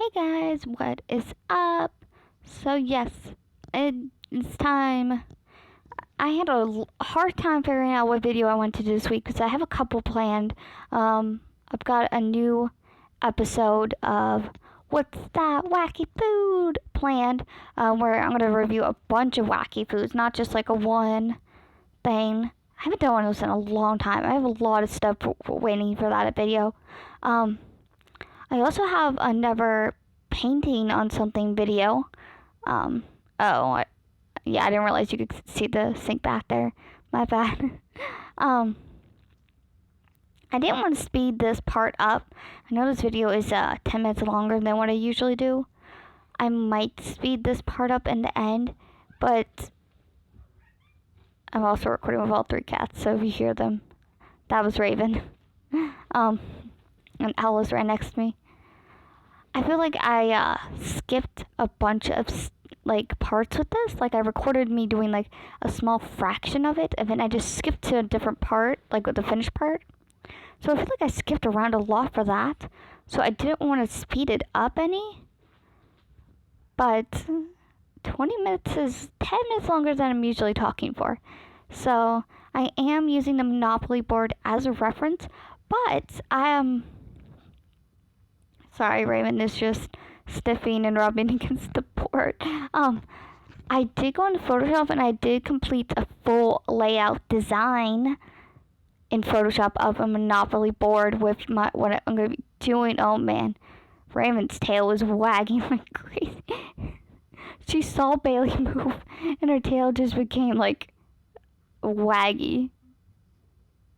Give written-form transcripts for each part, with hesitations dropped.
Hey guys, what is up? So yes, it's time. I had a hard time figuring out what video I wanted to do this week because I have a couple planned. I've got a new episode of What's That Wacky Food planned, where I'm going to review a bunch of wacky foods, not just like a one thing. I haven't done one of those in a long time. I have a lot of stuff waiting for that video. I also have another painting on something video. I didn't realize you could see the sink back there. My bad. I didn't want to speed this part up. I know this video is 10 minutes longer than what I usually do. I might speed this part up in the end, but I'm also recording with all three cats, so if you hear them, that was Raven. And Ella's right next to me. I feel like I skipped a bunch of parts with this. Like I recorded me doing like a small fraction of it, and then I just skipped to a different part, like with the finished part. So I feel like I skipped around a lot for that. So I didn't want to speed it up any. But 20 minutes is 10 minutes longer than I'm usually talking for. So I am using the Monopoly board as a reference, but I am... Sorry, Raven is just stiffing and rubbing against the board. I did go into Photoshop and I did complete a full layout design in Photoshop of a Monopoly board with what I'm going to be doing. Oh man, Raven's tail was wagging like crazy. She saw Bailey move and her tail just became like waggy.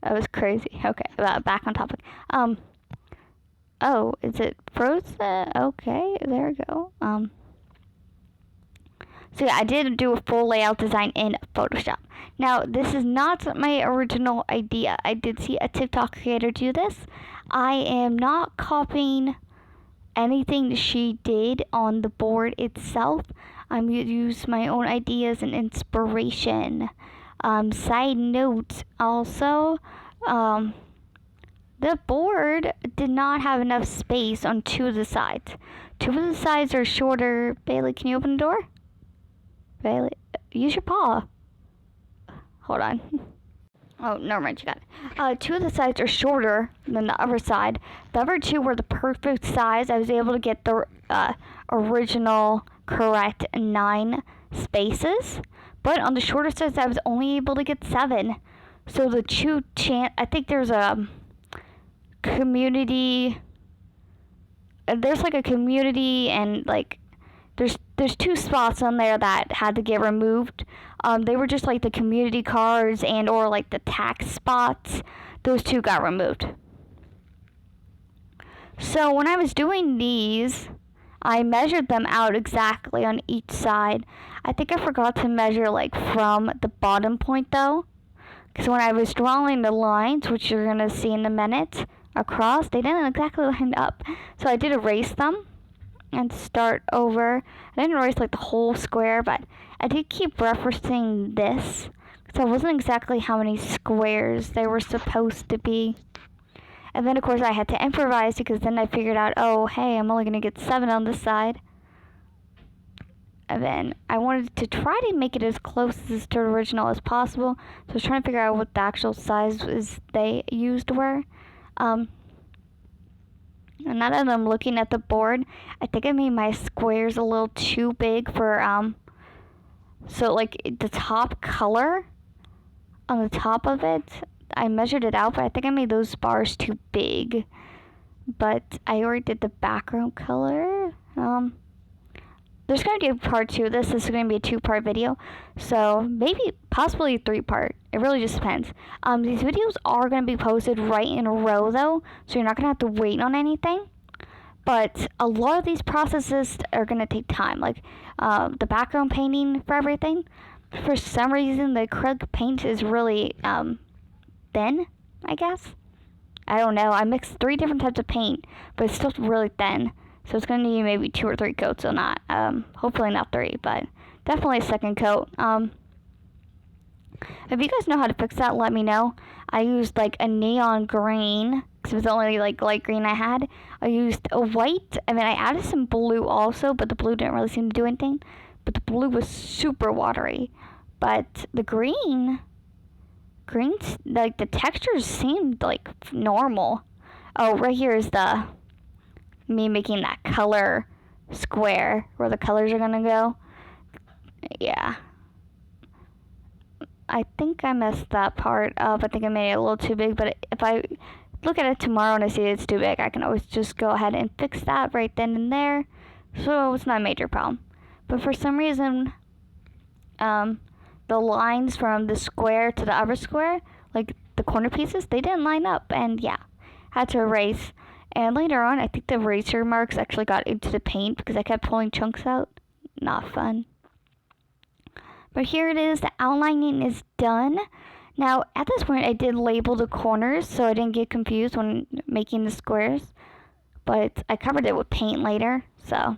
That was crazy. Okay, back on topic. Oh, is it frozen? Okay, there we go. So yeah, I did do a full layout design in Photoshop. Now, this is not my original idea. I did see a TikTok creator do this. I am not copying anything she did on the board itself. I'm going to use my own ideas and inspiration. Side note, also, the board did not have enough space on two of the sides. Two of the sides are shorter. Bailey, can you open the door? Bailey, use your paw. Hold on. Oh, never mind, you got it. Two of the sides are shorter than the other side. The other two were the perfect size. I was able to get the original correct 9 spaces. But on the shorter sides, I was only able to get 7. So the two I think there's a community. There's like a community and like there's 2 spots on there that had to get removed. They were just like the community cards and or like the tax spots. Those 2 got removed. So when I was doing these, I measured them out exactly on each side. I think I forgot to measure like from the bottom point though, because when I was drawing the lines, which you're gonna see in a minute, across, they didn't exactly line up. So I did erase them and start over. I didn't erase like the whole square, but I did keep referencing this because I wasn't exactly how many squares they were supposed to be. And then of course I had to improvise because then I figured out, oh hey, I'm only going to get 7 on this side. And then I wanted to try to make it as close to the original as possible. So I was trying to figure out what the actual sizes they used were. And now that I'm looking at the board, I think I made my squares a little too big for, so like the top color on the top of it, I measured it out, but I think I made those bars too big. But I already did the background color. There's going to be a part 2 of this. This is going to be a 2-part video. So maybe, possibly a 3-part. It really just depends. These videos are going to be posted right in a row though. So you're not going to have to wait on anything. But a lot of these processes are going to take time. Like the background painting for everything. For some reason, the acrylic paint is really thin, I guess. I don't know. I mixed 3 different types of paint. But it's still really thin. So it's going to need maybe 2 or 3 coats, so not, hopefully not 3, but definitely a second coat. If you guys know how to fix that, let me know. I used like a neon green because it was the only like light green I had. I used a white, and then I added some blue also, but the blue didn't really seem to do anything. But the blue was super watery. But the greens, like the textures seemed like normal. Oh, right here is me making that color square where the colors are gonna go. Yeah. I think I messed that part up. I think I made it a little too big, but if I look at it tomorrow and I see it's too big, I can always just go ahead and fix that right then and there. So it's not a major problem. But for some reason, the lines from the square to the other square, like the corner pieces, they didn't line up, and yeah, had to erase. And later on, I think the eraser marks actually got into the paint because I kept pulling chunks out. Not fun. But here it is, the outlining is done. Now, at this point, I did label the corners so I didn't get confused when making the squares. But I covered it with paint later, so.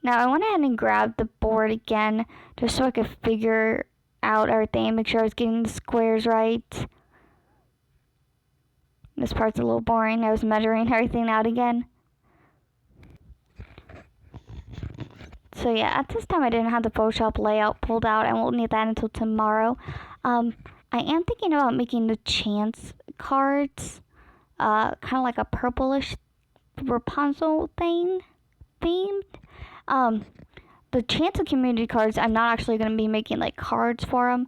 Now, I went ahead and grabbed the board again just so I could figure out everything and make sure I was getting the squares right. This part's a little boring. I was measuring everything out again. So yeah, at this time I didn't have the Photoshop layout pulled out. I won't need that until tomorrow. I am thinking about making the chance cards, kind of like a purplish Rapunzel thing, themed. The chance of community cards, I'm not actually going to be making like cards for them.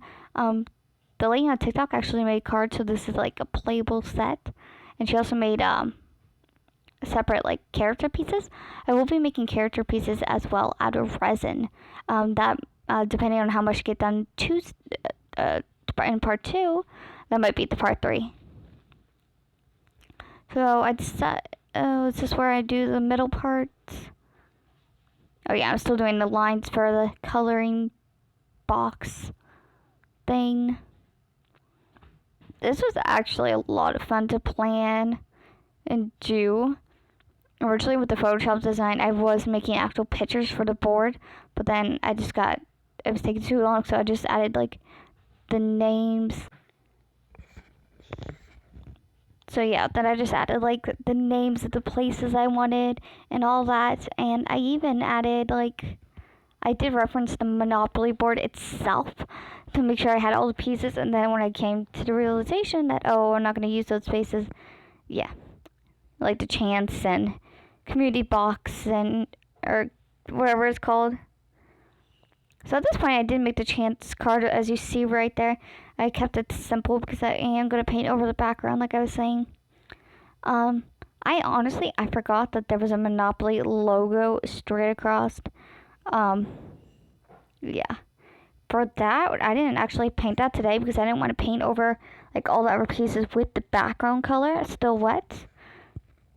The lady on TikTok actually made cards, so this is like a playable set. And she also made separate like character pieces. I will be making character pieces as well out of resin. That depending on how much you get done in part 2, that might be the part 3. So I decided, is this where I do the middle parts? Oh yeah, I'm still doing the lines for the coloring box thing. This was actually a lot of fun to plan and do. Originally with the Photoshop design, I was making actual pictures for the board, but then it was taking too long, so I just added like the names. So yeah, then I just added like the names of the places I wanted and all that, and I even added like, I did reference the Monopoly board itself to make sure I had all the pieces, and then when I came to the realization that, oh, I'm not going to use those spaces, yeah, like the chance and community box and, or whatever it's called. So at this point, I did make the chance card, as you see right there. I kept it simple because I am going to paint over the background, like I was saying. I forgot that there was a Monopoly logo straight across. Yeah. For that, I didn't actually paint that today because I didn't want to paint over like all the other pieces with the background color. It's still wet.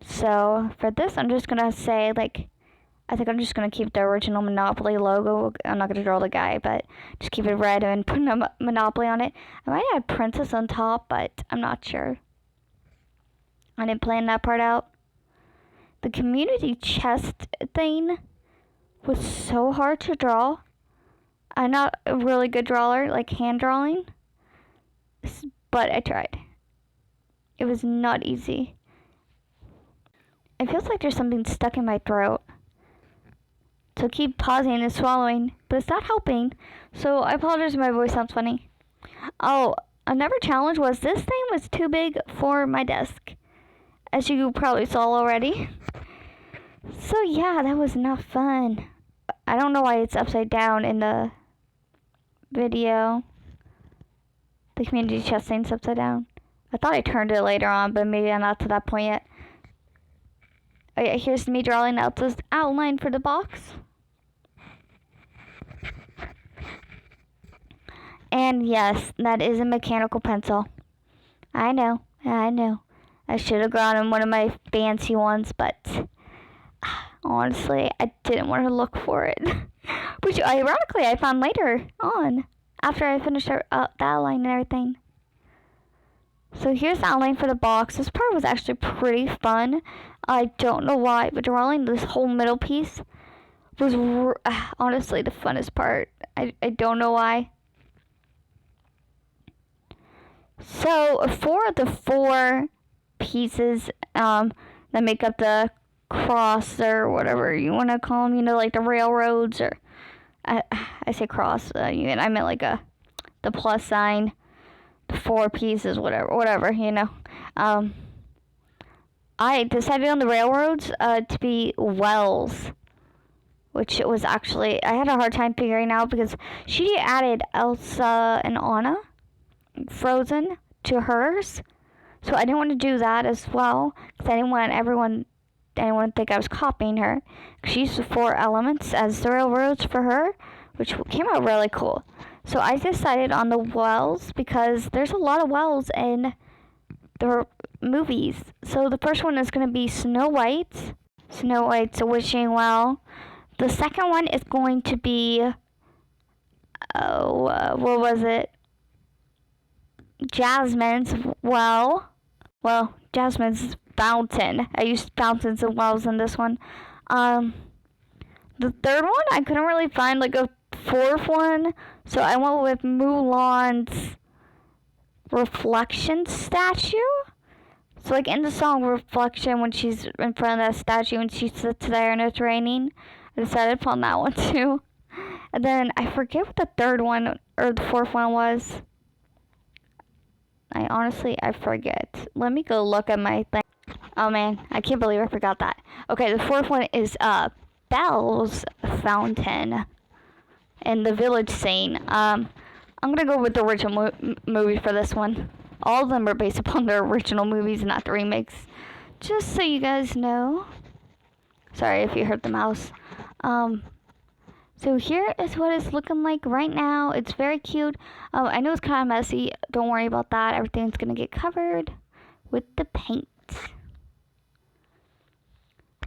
So for this, I'm just gonna say like, I think I'm just gonna keep the original Monopoly logo. I'm not gonna draw the guy, but just keep it red and put a Monopoly on it. I might add Princess on top, but I'm not sure. I didn't plan that part out. The community chest thing was so hard to draw. I'm not a really good drawer, like hand drawing, but I tried. It was not easy. It feels like there's something stuck in my throat. So keep pausing and swallowing, but it's not helping. So I apologize if my voice sounds funny. Oh, another challenge was this thing was too big for my desk, as you probably saw already. So yeah, that was not fun. I don't know why it's upside down in the video. The community chest thing's upside down. I thought I turned it later on, but maybe I'm not to that point yet. Oh yeah, here's me drawing out this outline for the box. And yes, that is a mechanical pencil. I know. I should have gotten one of my fancy ones, but honestly, I didn't want to look for it. Which, ironically, I found later on, after I finished the outline and everything. So here's the outline for the box. This part was actually pretty fun. I don't know why, but drawing this whole middle piece was honestly the funnest part. I don't know why. So for the 4 pieces that make up the cross or whatever you want to call them, like the railroads, or I say cross, I meant like the plus sign, the 4 pieces, whatever. I decided on the railroads to be wells, which was actually, I had a hard time figuring out because she added Elsa and Anna, Frozen, to hers. So I didn't want to do that as well because I didn't want anyone to think I was copying her. She used the 4 elements as the railroads for her, which came out really cool. So I decided on the wells because there's a lot of wells in the movies. So the first one is going to be Snow White. Snow White's a wishing well. The second one is going to be, what was it? Jasmine's well. Well, Jasmine's fountain. I used fountains and wells in this one. The third one, I couldn't really find like a 4th one, so I went with Mulan's reflection statue. So like in the song Reflection, when she's in front of that statue and she sits there and it's raining, I decided upon that one too. And then I forget what the 3rd one or the 4th one was. I forget. Let me go look at my thing. Oh man, I can't believe I forgot that. Okay, the 4th one is Belle's fountain and the village scene. I'm gonna go with the original movie for this one. All of them are based upon the original movies, not the remakes. Just so you guys know. Sorry if you heard the mouse. So here is what it's looking like right now. It's very cute. I know it's kind of messy. Don't worry about that. Everything's going to get covered with the paint.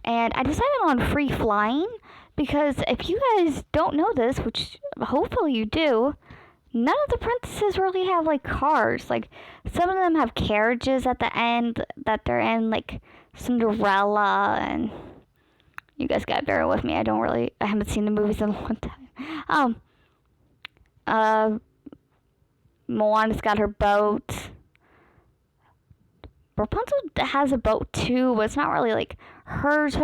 And I decided on free flying because if you guys don't know this, which hopefully you do, none of the princesses really have like cars. Like some of them have carriages at the end that they're in, like Cinderella, and you guys gotta bear with me. I haven't seen the movies in a long time. Moana's got her boat. Rapunzel has a boat too, but it's not really like hers.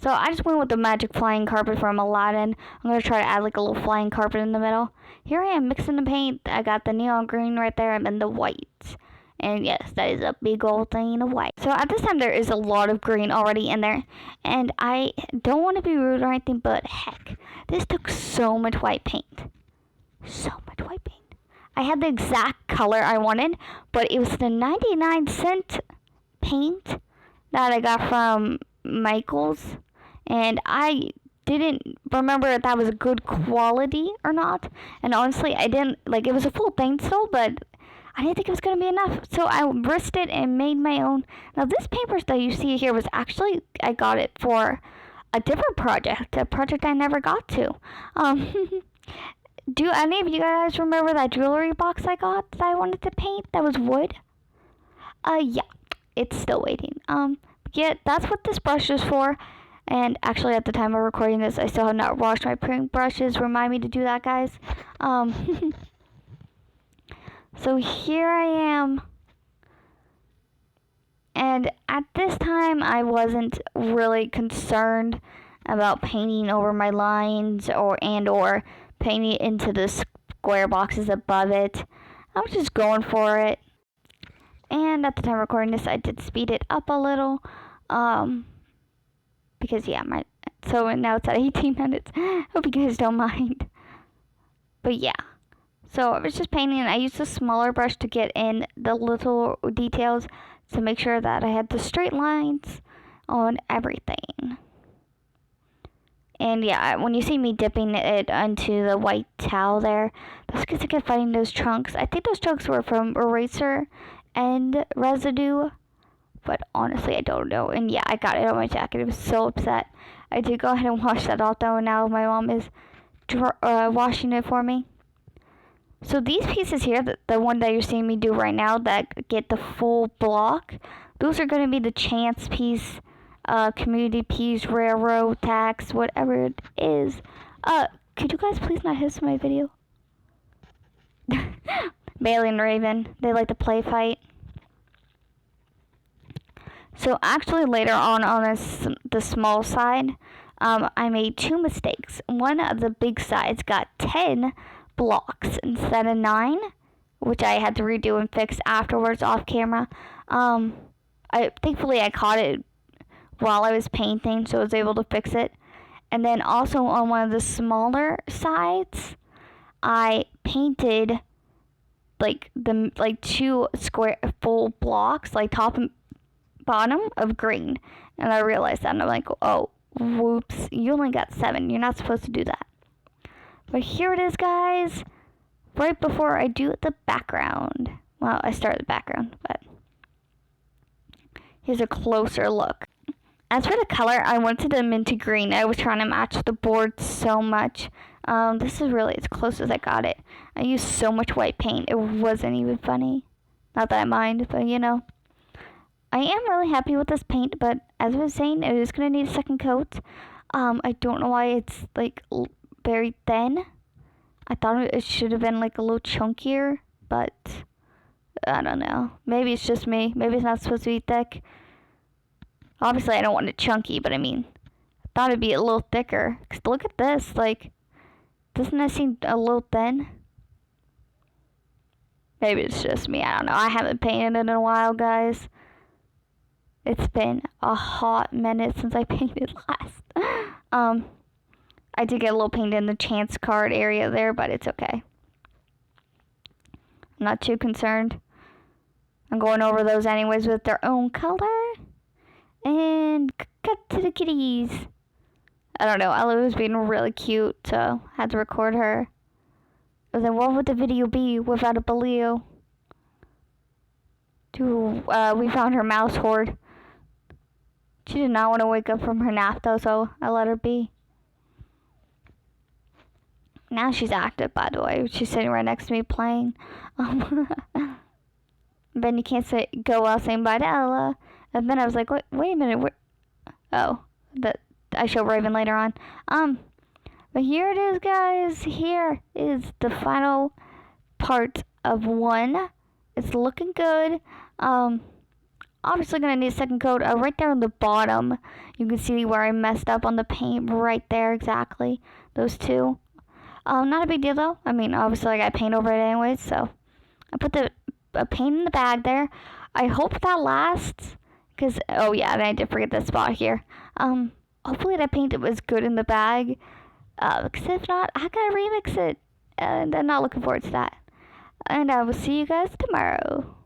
So I just went with the magic flying carpet from Aladdin. I'm going to try to add like a little flying carpet in the middle. Here I am mixing the paint. I got the neon green right there and then the white. And yes, that is a big old thing of white. So at this time there is a lot of green already in there. And I don't want to be rude or anything, but heck, this took so much white paint. So much white paint. I had the exact color I wanted, but it was the 99-cent paint that I got from Michael's. And I didn't remember if that was a good quality or not. And honestly, I didn't, like, it was a full pencil, but I didn't think it was going to be enough. So I risked it and made my own. Now, this paintbrush that you see here was actually, I got it for a different project, a project I never got to. Do any of you guys remember that jewelry box I got that I wanted to paint that was wood? Yeah, it's still waiting. Yeah, that's what this brush is for. And actually, at the time of recording this, I still have not washed my paint brushes. Remind me to do that, guys. So here I am. And at this time, I wasn't really concerned about painting over my lines or painting into the square boxes above it. I was just going for it. And at the time of recording this, I did speed it up a little. Because yeah, so now it's at 18 minutes. Hope you guys don't mind. But yeah. So I was just painting, and I used a smaller brush to get in the little details to make sure that I had the straight lines on everything. And yeah, when you see me dipping it onto the white towel there, that's because I kept finding those chunks. I think those chunks were from eraser and residue, but honestly, I don't know. And yeah, I got it on my jacket. I was so upset. I did go ahead and wash that off, though, and now my mom is washing it for me. So these pieces here, the one that you're seeing me do right now that get the full block, those are going to be the chance piece, community piece, railroad tax, whatever it is. Could you guys please not hiss my video? Bailey and Raven, they like to play fight. So actually later on the small side, I made 2 mistakes. One of the big sides got 10 blocks instead of 9, which I had to redo and fix afterwards off camera. Thankfully I caught it while I was painting, so I was able to fix it. And then also on one of the smaller sides, I painted like 2 square full blocks, like top and bottom of green. And I realized that, and I'm like, oh, whoops, you only got 7. You're not supposed to do that. But here it is, guys. Right before I do the background. Well, I start the background, but here's a closer look. As for the color, I wanted them into green. I was trying to match the board so much. This is really as close as I got it. I used so much white paint, it wasn't even funny. Not that I mind, but you know. I am really happy with this paint, but as I was saying, it is going to need a second coat. I don't know why it's like very thin. I thought it should have been like a little chunkier, but I don't know. Maybe it's just me. Maybe it's not supposed to be thick. Obviously, I don't want it chunky, but I mean, I thought it'd be a little thicker. Cause look at this, like, doesn't that seem a little thin? Maybe it's just me, I don't know. I haven't painted it in a while, guys. It's been a hot minute since I painted last. I did get a little paint in the chance card area there, but it's okay. I'm not too concerned. I'm going over those anyways with their own color. And cut to the kitties. I don't know, Ella was being really cute, so I had to record her. And then what would the video be without a Baleo? We found her mouse hoard. She did not want to wake up from her nap though, so I let her be. Now she's active, by the way. She's sitting right next to me playing. Then you can't go out saying bye to Ella. And then I was like, wait a minute. Oh, I show Raven later on. But here it is, guys. Here is the final part of 1. It's looking good. Obviously gonna need a second coat. Right there on the bottom, you can see where I messed up on the paint. Right there, exactly. Those 2. Not a big deal though. I mean, obviously I got paint over it anyways, so I put the paint in the bag there. I hope that lasts. Because, oh yeah, and I did forget this spot here. Hopefully that paint was good in the bag. Because if not, I gotta remix it. And I'm not looking forward to that. And I will see you guys tomorrow.